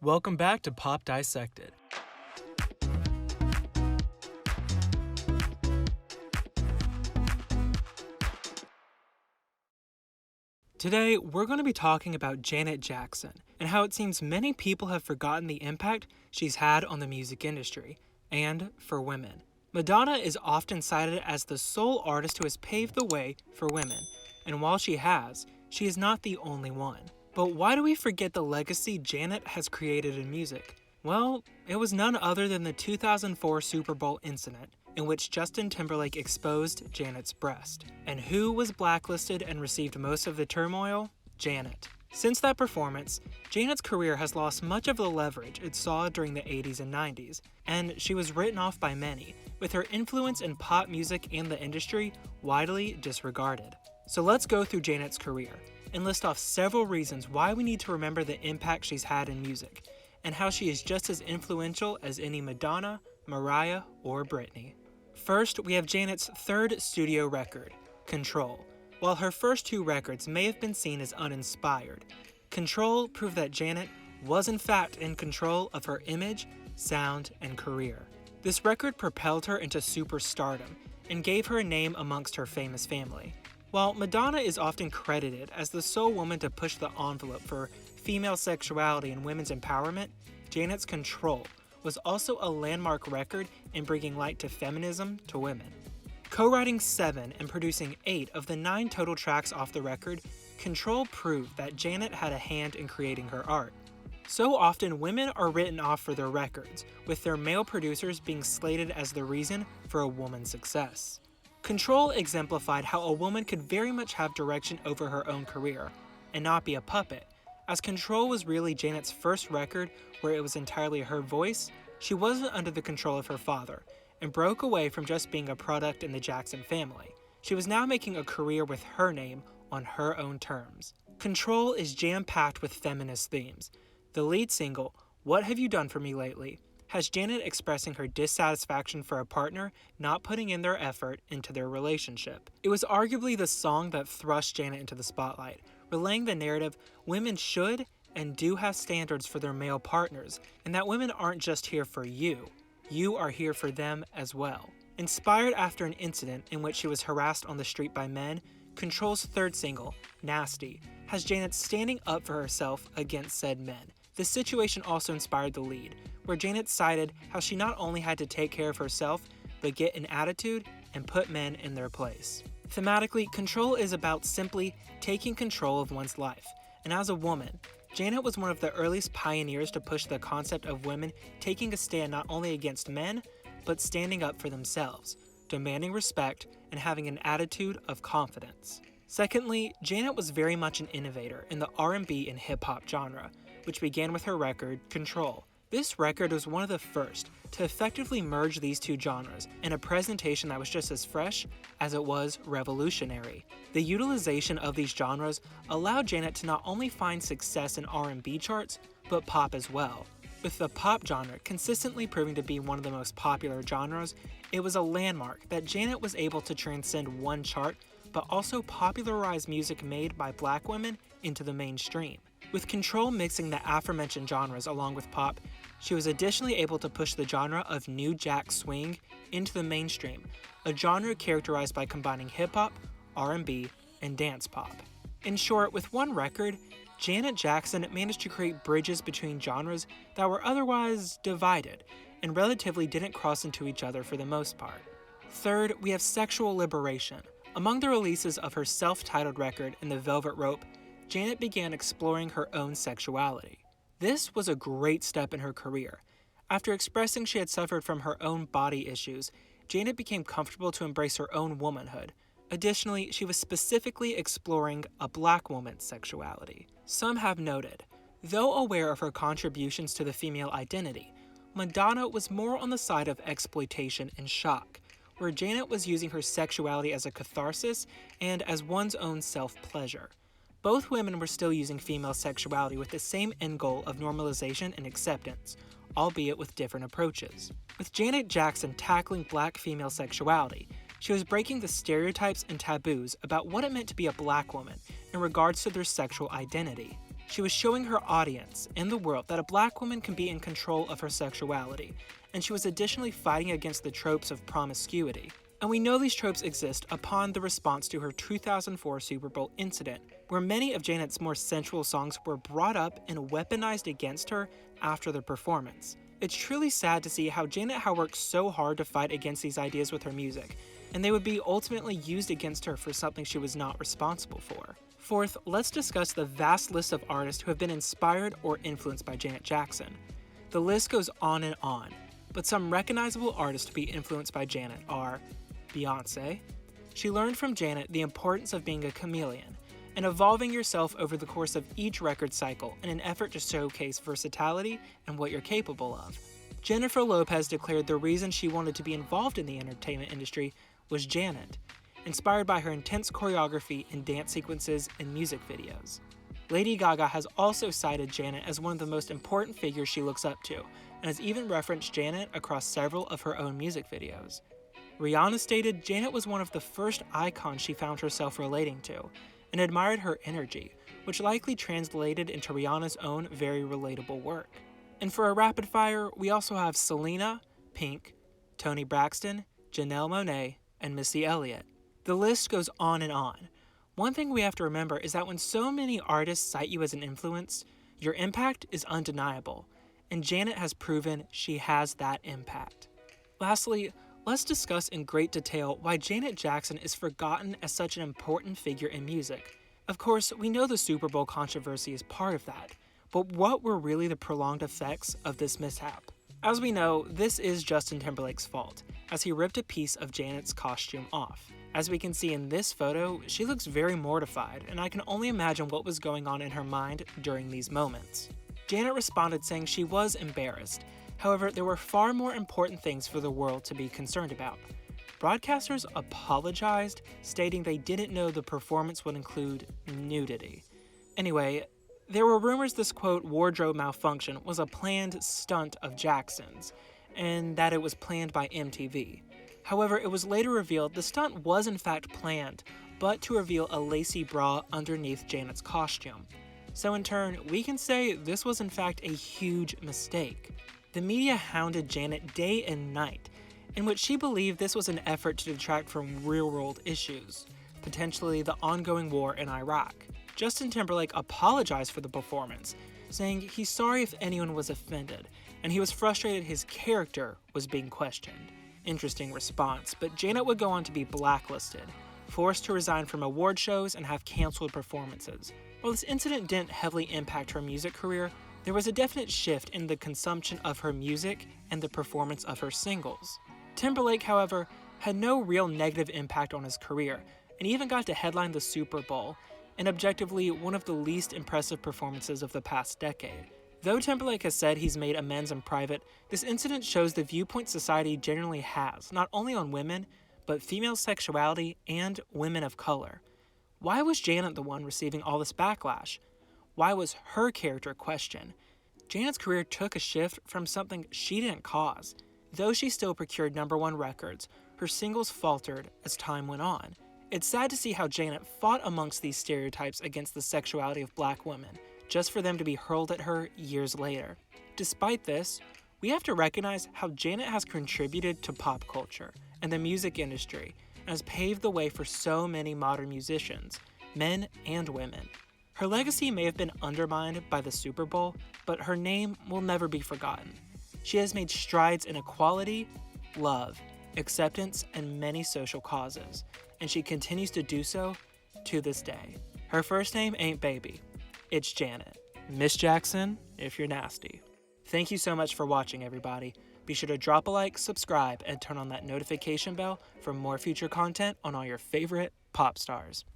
Welcome back to Pop Dissected. Today, we're going to be talking about Janet Jackson and how it seems many people have forgotten the impact she's had on the music industry and for women. Madonna is often cited as the sole artist who has paved the way for women, and while she is not the only one. But why do we forget the legacy Janet has created in music? Well, it was none other than the 2004 Super Bowl incident, in which Justin Timberlake exposed Janet's breast. And who was blacklisted and received most of the turmoil? Janet. Since that performance, Janet's career has lost much of the leverage it saw during the 80s and 90s, and she was written off by many, with her influence in pop music and the industry widely disregarded. So let's go through Janet's career and list off several reasons why we need to remember the impact she's had in music, and how she is just as influential as any Madonna, Mariah, or Britney. First, we have Janet's third studio record, Control. While her first two records may have been seen as uninspired, Control proved that Janet was in fact in control of her image, sound, and career. This record propelled her into superstardom and gave her a name amongst her famous family. While Madonna is often credited as the sole woman to push the envelope for female sexuality and women's empowerment, Janet's Control was also a landmark record in bringing light to feminism to women. Co-writing 7 and producing 8 of the 9 total tracks off the record, Control proved that Janet had a hand in creating her art. So often, women are written off for their records, with their male producers being slated as the reason for a woman's success. Control exemplified how a woman could very much have direction over her own career, and not be a puppet. As Control was really Janet's first record where it was entirely her voice, she wasn't under the control of her father, and broke away from just being a product in the Jackson family. She was now making a career with her name on her own terms. Control is jam-packed with feminist themes. The lead single, What Have You Done For Me Lately?, has Janet expressing her dissatisfaction for a partner not putting in their effort into their relationship. It was arguably the song that thrust Janet into the spotlight, relaying the narrative women should and do have standards for their male partners, and that women aren't just here for you are here for them as well. Inspired after an incident in which she was harassed on the street by men, Control's third single, Nasty, has Janet standing up for herself against said men. This situation also inspired the lead, where Janet cited how she not only had to take care of herself, but get an attitude and put men in their place. Thematically, Control is about simply taking control of one's life, and as a woman, Janet was one of the earliest pioneers to push the concept of women taking a stand not only against men, but standing up for themselves, demanding respect, and having an attitude of confidence. Secondly, Janet was very much an innovator in the R&B and hip-hop genre, which began with her record, Control. This record was one of the first to effectively merge these two genres in a presentation that was just as fresh as it was revolutionary. The utilization of these genres allowed Janet to not only find success in R&B charts, but pop as well. With the pop genre consistently proving to be one of the most popular genres, it was a landmark that Janet was able to transcend one chart, but also popularize music made by black women into the mainstream. With Control mixing the aforementioned genres along with pop, she was additionally able to push the genre of New Jack Swing into the mainstream, a genre characterized by combining hip-hop, R&B, and dance pop. In short, with one record, Janet Jackson managed to create bridges between genres that were otherwise divided, and relatively didn't cross into each other for the most part. Third, we have Sexual Liberation. Among the releases of her self-titled record In the Velvet Rope, Janet began exploring her own sexuality. This was a great step in her career. After expressing she had suffered from her own body issues, Janet became comfortable to embrace her own womanhood. Additionally, she was specifically exploring a black woman's sexuality. Some have noted, though aware of her contributions to the female identity, Madonna was more on the side of exploitation and shock, where Janet was using her sexuality as a catharsis and as one's own self-pleasure. Both women were still using female sexuality with the same end goal of normalization and acceptance, albeit with different approaches. With Janet Jackson tackling black female sexuality, she was breaking the stereotypes and taboos about what it meant to be a black woman in regards to their sexual identity. She was showing her audience and the world that a black woman can be in control of her sexuality, and she was additionally fighting against the tropes of promiscuity. And we know these tropes exist upon the response to her 2004 Super Bowl incident, where many of Janet's more sensual songs were brought up and weaponized against her after the performance. It's truly sad to see how Janet had worked so hard to fight against these ideas with her music, and they would be ultimately used against her for something she was not responsible for. Fourth, let's discuss the vast list of artists who have been inspired or influenced by Janet Jackson. The list goes on, but some recognizable artists to be influenced by Janet are Beyoncé. She learned from Janet the importance of being a chameleon and evolving yourself over the course of each record cycle in an effort to showcase versatility and what you're capable of. Jennifer Lopez declared the reason she wanted to be involved in the entertainment industry was Janet, inspired by her intense choreography and dance sequences in music videos. Lady Gaga has also cited Janet as one of the most important figures she looks up to, and has even referenced Janet across several of her own music videos. Rihanna stated Janet was one of the first icons she found herself relating to, and admired her energy, which likely translated into Rihanna's own very relatable work. And for a rapid fire, we also have Selena, Pink, Toni Braxton, Janelle Monáe, and Missy Elliott. The list goes on. One thing we have to remember is that when so many artists cite you as an influence, your impact is undeniable, and Janet has proven she has that impact. Lastly, let's discuss in great detail why Janet Jackson is forgotten as such an important figure in music. Of course, we know the Super Bowl controversy is part of that, but what were really the prolonged effects of this mishap? As we know, this is Justin Timberlake's fault, as he ripped a piece of Janet's costume off. As we can see in this photo, she looks very mortified, and I can only imagine what was going on in her mind during these moments. Janet responded saying she was embarrassed. However, there were far more important things for the world to be concerned about. Broadcasters apologized, stating they didn't know the performance would include nudity. Anyway, there were rumors this quote wardrobe malfunction was a planned stunt of Jackson's, and that it was planned by MTV. However, it was later revealed the stunt was in fact planned, but to reveal a lacy bra underneath Janet's costume. So in turn, we can say this was in fact a huge mistake. The media hounded Janet day and night, in which she believed this was an effort to detract from real-world issues, potentially the ongoing war in Iraq. Justin Timberlake apologized for the performance, saying he's sorry if anyone was offended, and he was frustrated his character was being questioned. Interesting response, but Janet would go on to be blacklisted, forced to resign from award shows and have canceled performances. While this incident didn't heavily impact her music career, there was a definite shift in the consumption of her music and the performance of her singles. Timberlake, however, had no real negative impact on his career, and even got to headline the Super Bowl, and objectively one of the least impressive performances of the past decade. Though Timberlake has said he's made amends in private, this incident shows the viewpoint society generally has, not only on women, but female sexuality and women of color. Why was Janet the one receiving all this backlash? Why was her character questioned? Janet's career took a shift from something she didn't cause. Though she still procured #1 records, her singles faltered as time went on. It's sad to see how Janet fought amongst these stereotypes against the sexuality of black women, just for them to be hurled at her years later. Despite this, we have to recognize how Janet has contributed to pop culture and the music industry, and has paved the way for so many modern musicians, men and women. Her legacy may have been undermined by the Super Bowl, but her name will never be forgotten. She has made strides in equality, love, acceptance, and many social causes, and she continues to do so to this day. Her first name ain't Baby, it's Janet. Miss Jackson, if you're nasty. Thank you so much for watching, everybody. Be sure to drop a like, subscribe, and turn on that notification bell for more future content on all your favorite pop stars.